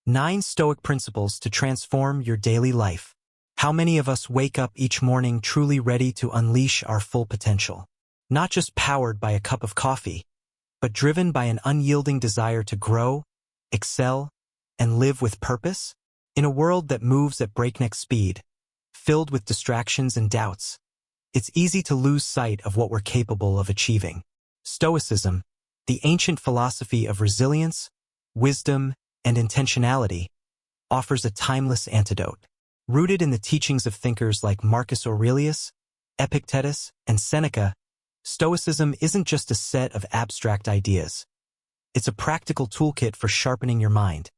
9 Stoic Principles to Transform Your Daily Life. How many of us wake up each morning truly ready to unleash our full potential? Not just powered by a cup of coffee, but driven by an unyielding desire to grow, excel, and live with purpose? In a world that moves at breakneck speed, filled with distractions and doubts, it's easy to lose sight of what we're capable of achieving. Stoicism, the ancient philosophy of resilience, wisdom, and intentionality, offers a timeless antidote. Rooted in the teachings of thinkers like Marcus Aurelius, Epictetus, and Seneca, Stoicism isn't just a set of abstract ideas. It's a practical toolkit for sharpening your mind,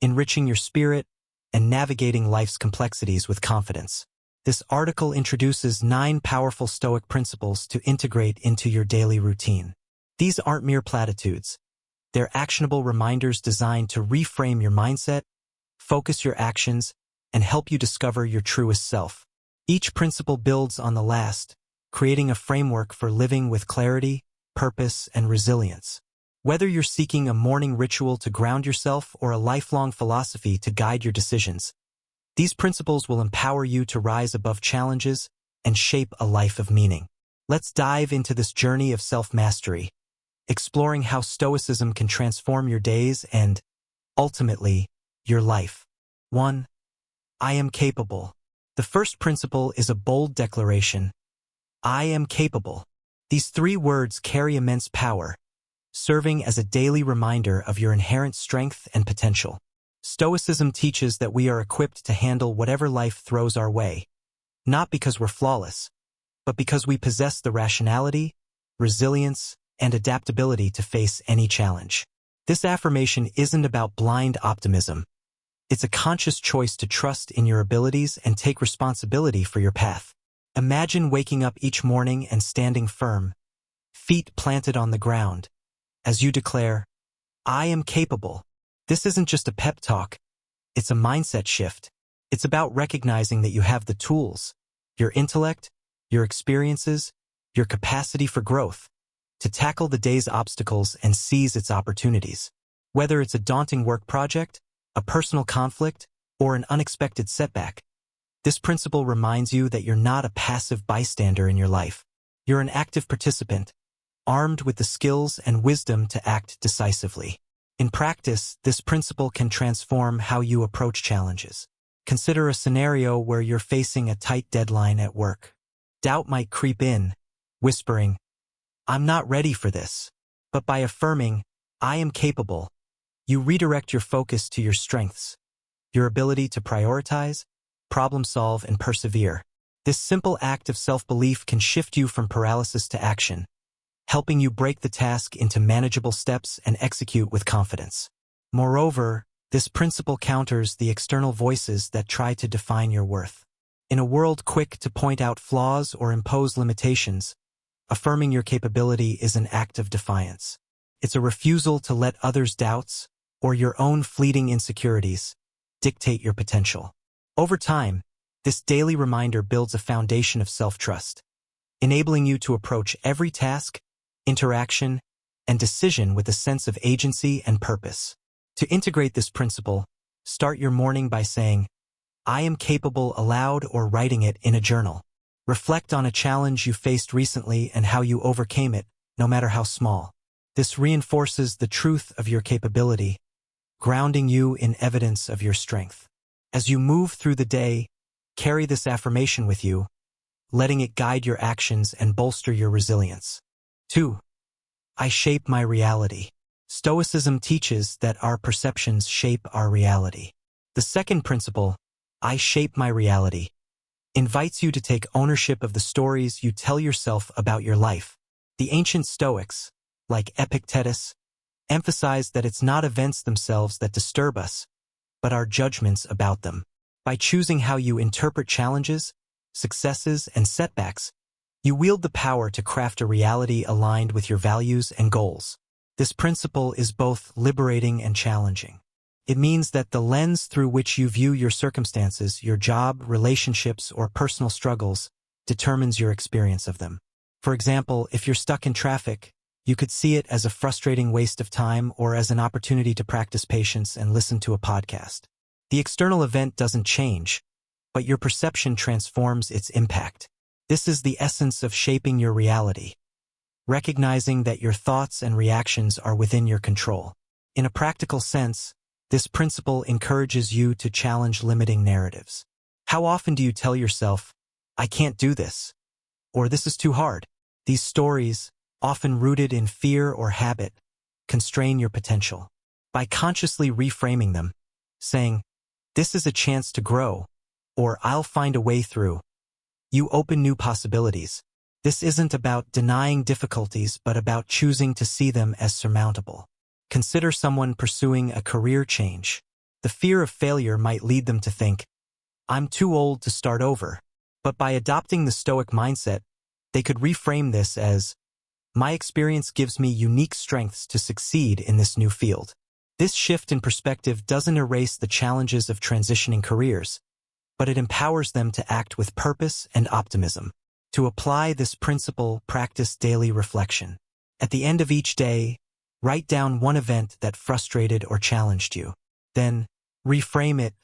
enriching your spirit, and navigating life's complexities with confidence. This article introduces 9 powerful Stoic principles to integrate into your daily routine. These aren't mere platitudes. They're actionable reminders designed to reframe your mindset, focus your actions, and help you discover your truest self. Each principle builds on the last, creating a framework for living with clarity, purpose, and resilience. Whether you're seeking a morning ritual to ground yourself or a lifelong philosophy to guide your decisions, these principles will empower you to rise above challenges and shape a life of meaning. Let's dive into this journey of self-mastery, exploring how Stoicism can transform your days and, ultimately, your life. 1. I am capable. The first principle is a bold declaration. I am capable. These 3 words carry immense power, serving as a daily reminder of your inherent strength and potential. Stoicism teaches that we are equipped to handle whatever life throws our way, not because we're flawless, but because we possess the rationality, resilience, and adaptability to face any challenge. This affirmation isn't about blind optimism. It's a conscious choice to trust in your abilities and take responsibility for your path. Imagine waking up each morning and standing firm, feet planted on the ground, as you declare, I am capable. This isn't just a pep talk. It's a mindset shift. It's about recognizing that you have the tools, your intellect, your experiences, your capacity for growth, to tackle the day's obstacles and seize its opportunities. Whether it's a daunting work project, a personal conflict, or an unexpected setback, this principle reminds you that you're not a passive bystander in your life. You're an active participant, armed with the skills and wisdom to act decisively. In practice, this principle can transform how you approach challenges. Consider a scenario where you're facing a tight deadline at work. Doubt might creep in, whispering, I'm not ready for this. But by affirming, I am capable, you redirect your focus to your strengths, your ability to prioritize, problem solve, and persevere. This simple act of self-belief can shift you from paralysis to action, helping you break the task into manageable steps and execute with confidence. Moreover, this principle counters the external voices that try to define your worth. In a world quick to point out flaws or impose limitations, affirming your capability is an act of defiance. It's a refusal to let others' doubts, or your own fleeting insecurities, dictate your potential. Over time, this daily reminder builds a foundation of self-trust, enabling you to approach every task, interaction, and decision with a sense of agency and purpose. To integrate this principle, start your morning by saying, I am capable aloud, or writing it in a journal. Reflect on a challenge you faced recently and how you overcame it, no matter how small. This reinforces the truth of your capability, grounding you in evidence of your strength. As you move through the day, carry this affirmation with you, letting it guide your actions and bolster your resilience. 2. I shape my reality. Stoicism teaches that our perceptions shape our reality. The second principle, I shape my reality, invites you to take ownership of the stories you tell yourself about your life. The ancient Stoics, like Epictetus, emphasized that it's not events themselves that disturb us, but our judgments about them. By choosing how you interpret challenges, successes, and setbacks, you wield the power to craft a reality aligned with your values and goals. This principle is both liberating and challenging. It means that the lens through which you view your circumstances, your job, relationships, or personal struggles determines your experience of them. For example, if you're stuck in traffic, You could see it as a frustrating waste of time or as an opportunity to practice patience and listen to a podcast. The external event doesn't change, but your perception transforms its impact. This is the essence of shaping your reality, recognizing that your thoughts and reactions are within your control. In a practical sense, this principle encourages you to challenge limiting narratives. How often do you tell yourself, "I can't do this," or "this is too hard"? These stories, often rooted in fear or habit, constrain your potential. By consciously reframing them, saying, "This is a chance to grow," or "I'll find a way through," you open new possibilities. This isn't about denying difficulties, but about choosing to see them as surmountable. Consider someone pursuing a career change. The fear of failure might lead them to think, "I'm too old to start over." But by adopting the Stoic mindset, they could reframe this as, "My experience gives me unique strengths to succeed in this new field." This shift in perspective doesn't erase the challenges of transitioning careers, but it empowers them to act with purpose and optimism. To apply this principle, practice daily reflection. At the end of each day, write down one event that frustrated or challenged you. Then, reframe it.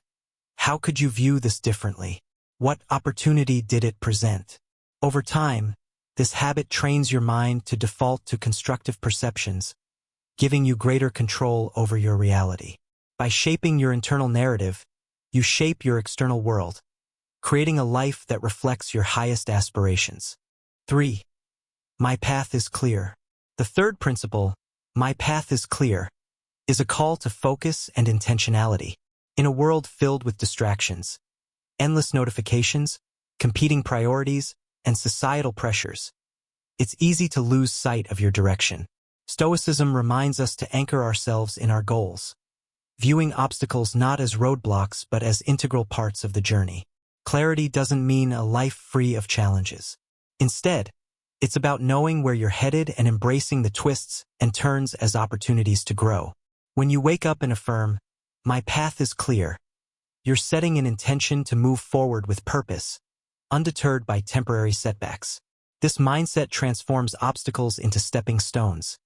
How could you view this differently? What opportunity did it present? Over time, this habit trains your mind to default to constructive perceptions, giving you greater control over your reality. By shaping your internal narrative, you shape your external world, creating a life that reflects your highest aspirations. 3. My path is clear. The third principle, my path is clear, is a call to focus and intentionality. In a world filled with distractions, endless notifications, competing priorities, and societal pressures, it's easy to lose sight of your direction. Stoicism reminds us to anchor ourselves in our goals, viewing obstacles not as roadblocks but as integral parts of the journey. Clarity doesn't mean a life free of challenges. Instead, it's about knowing where you're headed and embracing the twists and turns as opportunities to grow. When you wake up and affirm, "My path is clear," you're setting an intention to move forward with purpose, undeterred by temporary setbacks. This mindset transforms obstacles into stepping stones,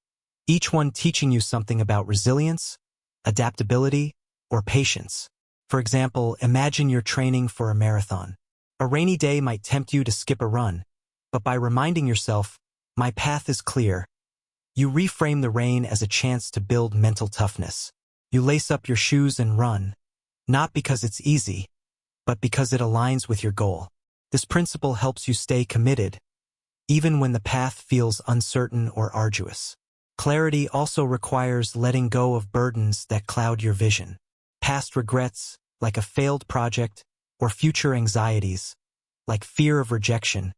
each one teaching you something about resilience, adaptability, or patience. For example, imagine you're training for a marathon. A rainy day might tempt you to skip a run, but by reminding yourself, "My path is clear," you reframe the rain as a chance to build mental toughness. You lace up your shoes and run, not because it's easy, but because it aligns with your goal. This principle helps you stay committed, even when the path feels uncertain or arduous. Clarity also requires letting go of burdens that cloud your vision. Past regrets, like a failed project, or future anxieties, like fear of rejection,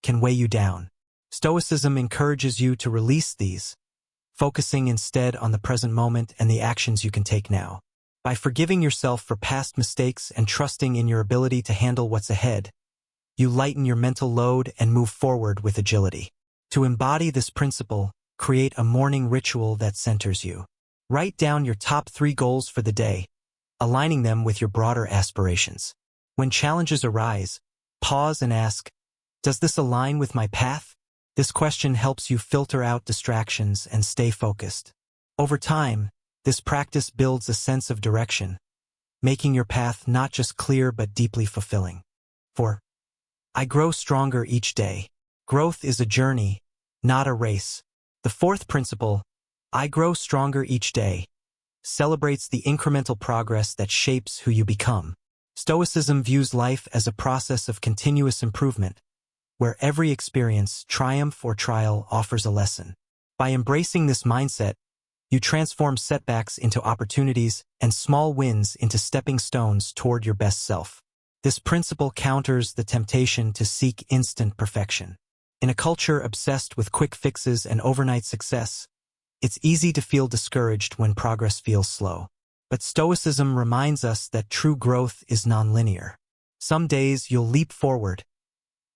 can weigh you down. Stoicism encourages you to release these, focusing instead on the present moment and the actions you can take now. By forgiving yourself for past mistakes and trusting in your ability to handle what's ahead, you lighten your mental load and move forward with agility. To embody this principle, create a morning ritual that centers you. Write down your top 3 goals for the day, aligning them with your broader aspirations. When challenges arise, pause and ask, "Does this align with my path?" This question helps you filter out distractions and stay focused. Over time, this practice builds a sense of direction, making your path not just clear but deeply fulfilling. 4. I grow stronger each day. Growth is a journey, not a race. The fourth principle, I grow stronger each day, celebrates the incremental progress that shapes who you become. Stoicism views life as a process of continuous improvement, where every experience, triumph or trial, offers a lesson. By embracing this mindset, you transform setbacks into opportunities and small wins into stepping stones toward your best self. This principle counters the temptation to seek instant perfection. In a culture obsessed with quick fixes and overnight success, it's easy to feel discouraged when progress feels slow. But Stoicism reminds us that true growth is nonlinear. Some days you'll leap forward,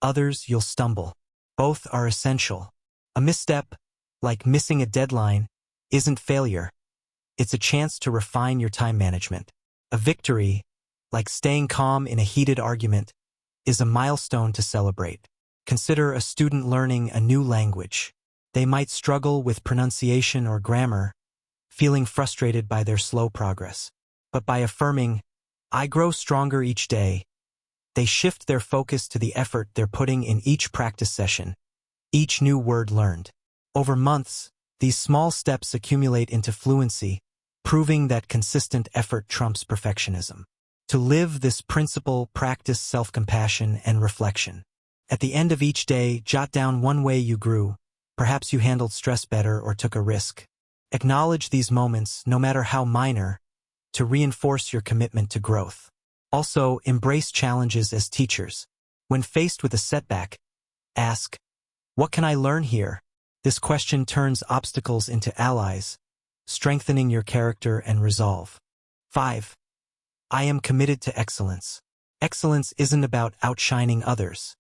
others you'll stumble. Both are essential. A misstep, like missing a deadline, isn't failure. It's a chance to refine your time management. A victory, like staying calm in a heated argument, is a milestone to celebrate. Consider a student learning a new language. They might struggle with pronunciation or grammar, feeling frustrated by their slow progress. But by affirming, "I grow stronger each day," they shift their focus to the effort they're putting in each practice session, each new word learned. Over months, these small steps accumulate into fluency, proving that consistent effort trumps perfectionism. To live this principle, practice self-compassion and reflection. At the end of each day, jot down one way you grew. Perhaps you handled stress better or took a risk. Acknowledge these moments, no matter how minor, to reinforce your commitment to growth. Also, embrace challenges as teachers. When faced with a setback, ask, "What can I learn here?" This question turns obstacles into allies, strengthening your character and resolve. 5. I am committed to excellence. Excellence isn't about outshining others.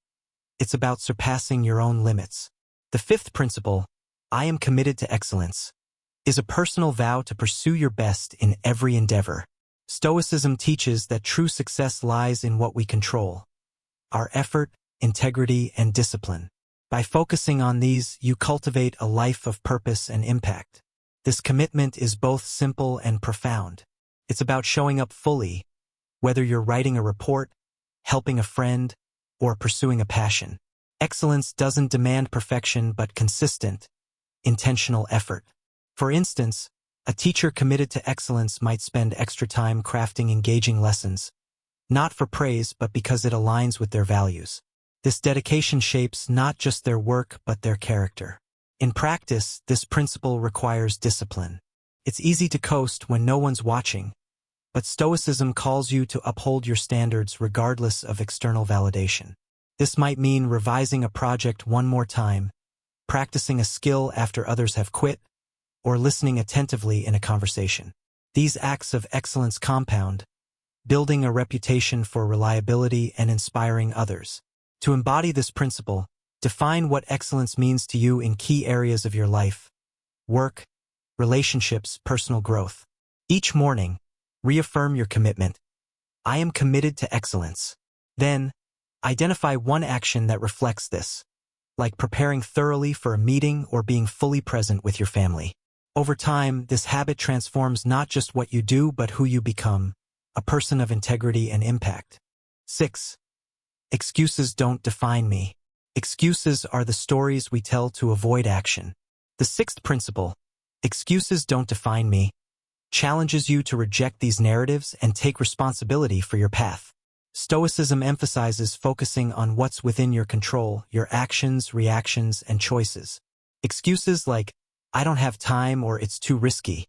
It's about surpassing your own limits. The fifth principle, I am committed to excellence, is a personal vow to pursue your best in every endeavor. Stoicism teaches that true success lies in what we control: our effort, integrity, and discipline. By focusing on these, you cultivate a life of purpose and impact. This commitment is both simple and profound. It's about showing up fully, whether you're writing a report, helping a friend, or pursuing a passion. Excellence doesn't demand perfection but consistent, intentional effort. For instance, a teacher committed to excellence might spend extra time crafting engaging lessons, not for praise but because it aligns with their values. This dedication shapes not just their work but their character. In practice, this principle requires discipline. It's easy to coast when no one's watching, but Stoicism calls you to uphold your standards regardless of external validation. This might mean revising a project one more time, practicing a skill after others have quit, or listening attentively in a conversation. These acts of excellence compound, building a reputation for reliability and inspiring others. To embody this principle, define what excellence means to you in key areas of your life: work, relationships, personal growth. Each morning, reaffirm your commitment. I am committed to excellence. Then, identify one action that reflects this, like preparing thoroughly for a meeting or being fully present with your family. Over time, this habit transforms not just what you do but who you become, a person of integrity and impact. 6. Excuses don't define me. Excuses are the stories we tell to avoid action. The sixth principle, excuses don't define me, challenges you to reject these narratives and take responsibility for your path. Stoicism emphasizes focusing on what's within your control, your actions, reactions, and choices. Excuses like, "I don't have time" or "it's too risky"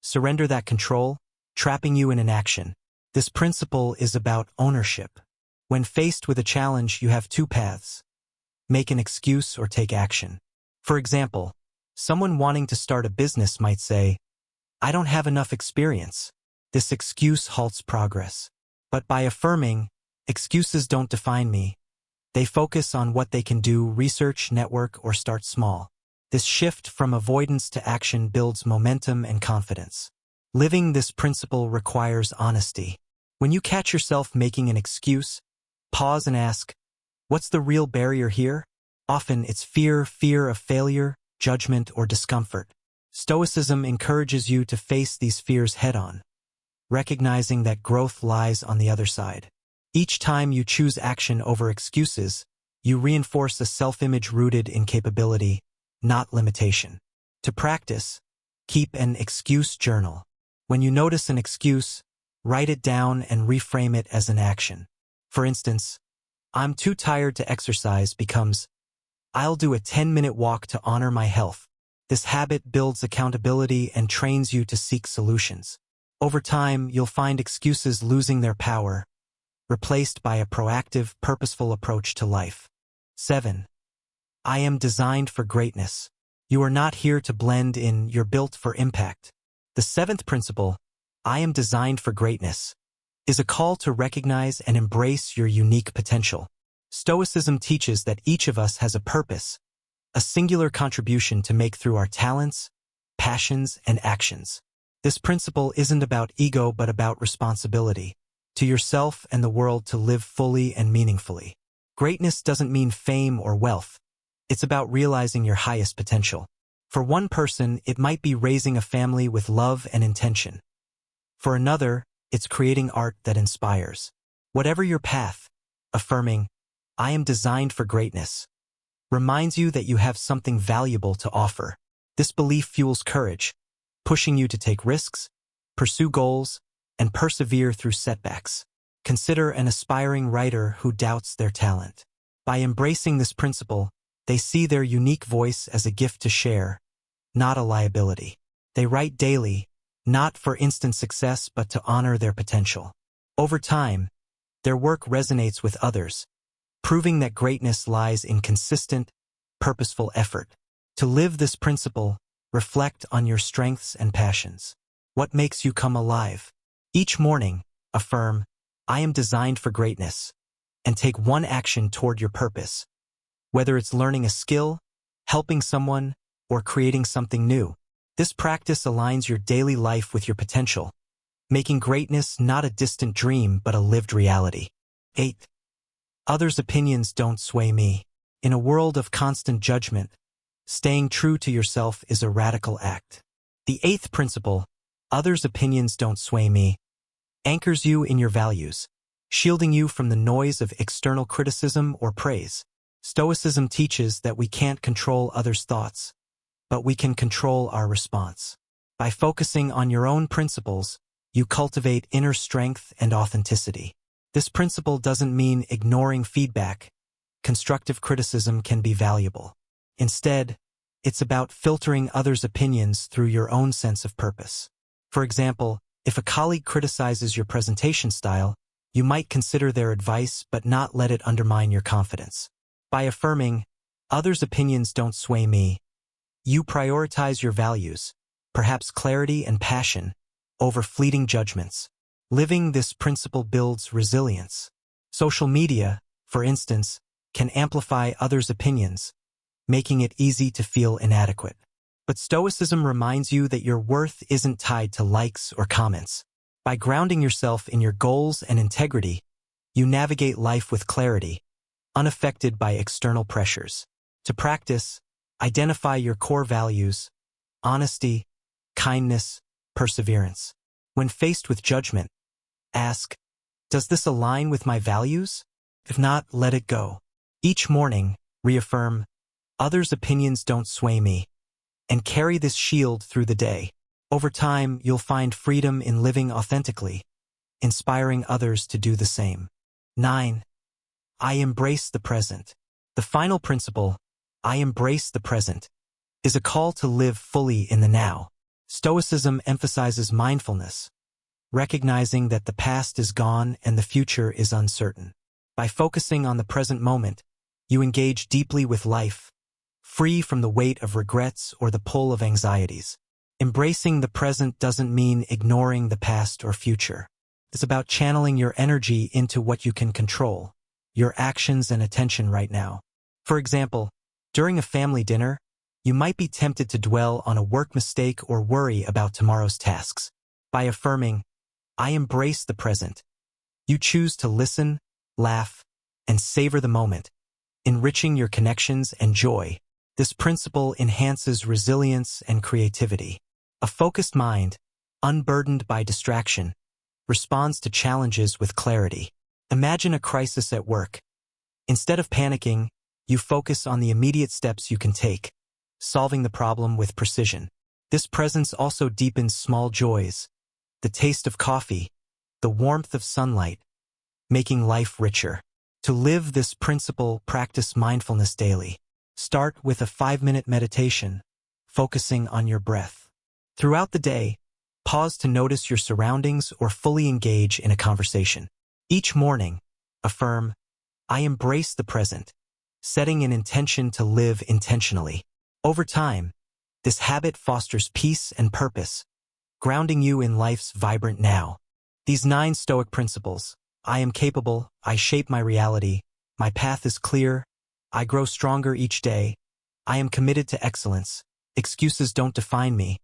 surrender that control, trapping you in inaction. This principle is about ownership. When faced with a challenge, you have two paths: make an excuse or take action. For example, someone wanting to start a business might say, "I don't have enough experience." This excuse halts progress. But by affirming, excuses don't define me, they focus on what they can do, research, network, or start small. This shift from avoidance to action builds momentum and confidence. Living this principle requires honesty. When you catch yourself making an excuse, pause and ask, what's the real barrier here? Often it's fear of failure, judgment, or discomfort. Stoicism encourages you to face these fears head-on, recognizing that growth lies on the other side. Each time you choose action over excuses, you reinforce a self-image rooted in capability, not limitation. To practice, keep an excuse journal. When you notice an excuse, write it down and reframe it as an action. For instance, "I'm too tired to exercise" becomes, "I'll do a 10-minute walk to honor my health." This habit builds accountability and trains you to seek solutions. Over time, you'll find excuses losing their power, replaced by a proactive, purposeful approach to life. 7. I am designed for greatness. You are not here to blend in, you're built for impact. The seventh principle, I am designed for greatness, is a call to recognize and embrace your unique potential. Stoicism teaches that each of us has a purpose, a singular contribution to make through our talents, passions, and actions. This principle isn't about ego but about responsibility to yourself and the world to live fully and meaningfully. Greatness doesn't mean fame or wealth. It's about realizing your highest potential. For one person, it might be raising a family with love and intention. For another, it's creating art that inspires. Whatever your path, affirming, "I am designed for greatness," reminds you that you have something valuable to offer. This belief fuels courage, pushing you to take risks, pursue goals, and persevere through setbacks. Consider an aspiring writer who doubts their talent. By embracing this principle, they see their unique voice as a gift to share, not a liability. They write daily, not for instant success but to honor their potential. Over time, their work resonates with others, proving that greatness lies in consistent, purposeful effort. To live this principle, reflect on your strengths and passions. What makes you come alive? Each morning, affirm, "I am designed for greatness," and take one action toward your purpose. Whether it's learning a skill, helping someone, or creating something new, this practice aligns your daily life with your potential, making greatness not a distant dream but a lived reality. 8. Others' opinions don't sway me. In a world of constant judgment, staying true to yourself is a radical act. The 8th principle, others' opinions don't sway me, anchors you in your values, shielding you from the noise of external criticism or praise. Stoicism teaches that we can't control others' thoughts, but we can control our response. By focusing on your own principles, you cultivate inner strength and authenticity. This principle doesn't mean ignoring feedback. Constructive criticism can be valuable. Instead, it's about filtering others' opinions through your own sense of purpose. For example, if a colleague criticizes your presentation style, you might consider their advice but not let it undermine your confidence. By affirming, "Others' opinions don't sway me," you prioritize your values, perhaps clarity and passion, over fleeting judgments. Living this principle builds resilience. Social media, for instance, can amplify others' opinions, making it easy to feel inadequate. But Stoicism reminds you that your worth isn't tied to likes or comments. By grounding yourself in your goals and integrity, you navigate life with clarity, unaffected by external pressures. To practice, identify your core values: honesty, kindness, perseverance. When faced with judgment, ask, "Does this align with my values?" If not, let it go. Each morning, reaffirm, "Others' opinions don't sway me," and carry this shield through the day. Over time, you'll find freedom in living authentically, inspiring others to do the same. 9. I embrace the present. The final principle, I embrace the present, is a call to live fully in the now. Stoicism emphasizes mindfulness, recognizing that the past is gone and the future is uncertain. By focusing on the present moment, you engage deeply with life, free from the weight of regrets or the pull of anxieties. Embracing the present doesn't mean ignoring the past or future. It's about channeling your energy into what you can control, your actions and attention right now. For example, during a family dinner, you might be tempted to dwell on a work mistake or worry about tomorrow's tasks. By affirming, "I embrace the present," you choose to listen, laugh, and savor the moment, enriching your connections and joy. This principle enhances resilience and creativity. A focused mind, unburdened by distraction, responds to challenges with clarity. Imagine a crisis at work. Instead of panicking, you focus on the immediate steps you can take, solving the problem with precision. This presence also deepens small joys, the taste of coffee, the warmth of sunlight, making life richer. To live this principle, practice mindfulness daily. Start with a 5-minute meditation, focusing on your breath. Throughout the day, pause to notice your surroundings or fully engage in a conversation. Each morning, affirm, "I embrace the present," setting an intention to live intentionally. Over time, this habit fosters peace and purpose, grounding you in life's vibrant now. These 9 Stoic principles: I am capable, I shape my reality, my path is clear, I grow stronger each day, I am committed to excellence, excuses don't define me,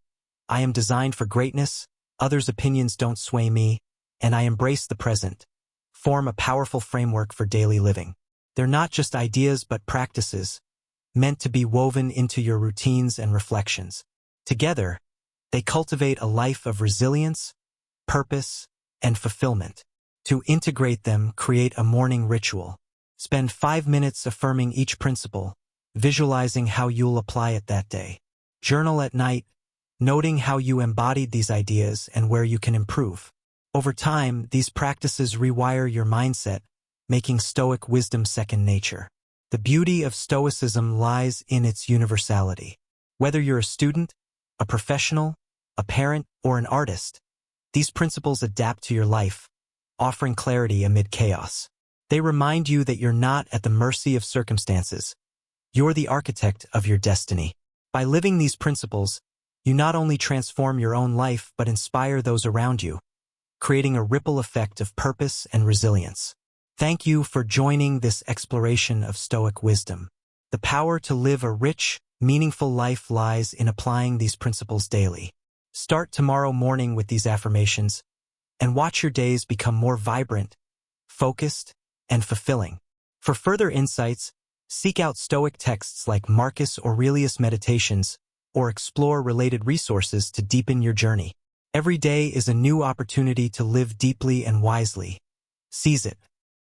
I am designed for greatness, others' opinions don't sway me, and I embrace the present, form a powerful framework for daily living. They're not just ideas but practices, meant to be woven into your routines and reflections. Together, they cultivate a life of resilience, purpose, and fulfillment. To integrate them, create a morning ritual. Spend 5 minutes affirming each principle, visualizing how you'll apply it that day. Journal at night, noting how you embodied these ideas and where you can improve. Over time, these practices rewire your mindset, making Stoic wisdom second nature. The beauty of Stoicism lies in its universality. Whether you're a student, a professional, a parent, or an artist, these principles adapt to your life, offering clarity amid chaos. They remind you that you're not at the mercy of circumstances. You're the architect of your destiny. By living these principles, you not only transform your own life but inspire those around you, creating a ripple effect of purpose and resilience. Thank you for joining this exploration of Stoic wisdom. The power to live a rich, meaningful life lies in applying these principles daily. Start tomorrow morning with these affirmations, and watch your days become more vibrant, focused, and fulfilling. For further insights, seek out Stoic texts like Marcus Aurelius Meditations or explore related resources to deepen your journey. Every day is a new opportunity to live deeply and wisely. Seize it.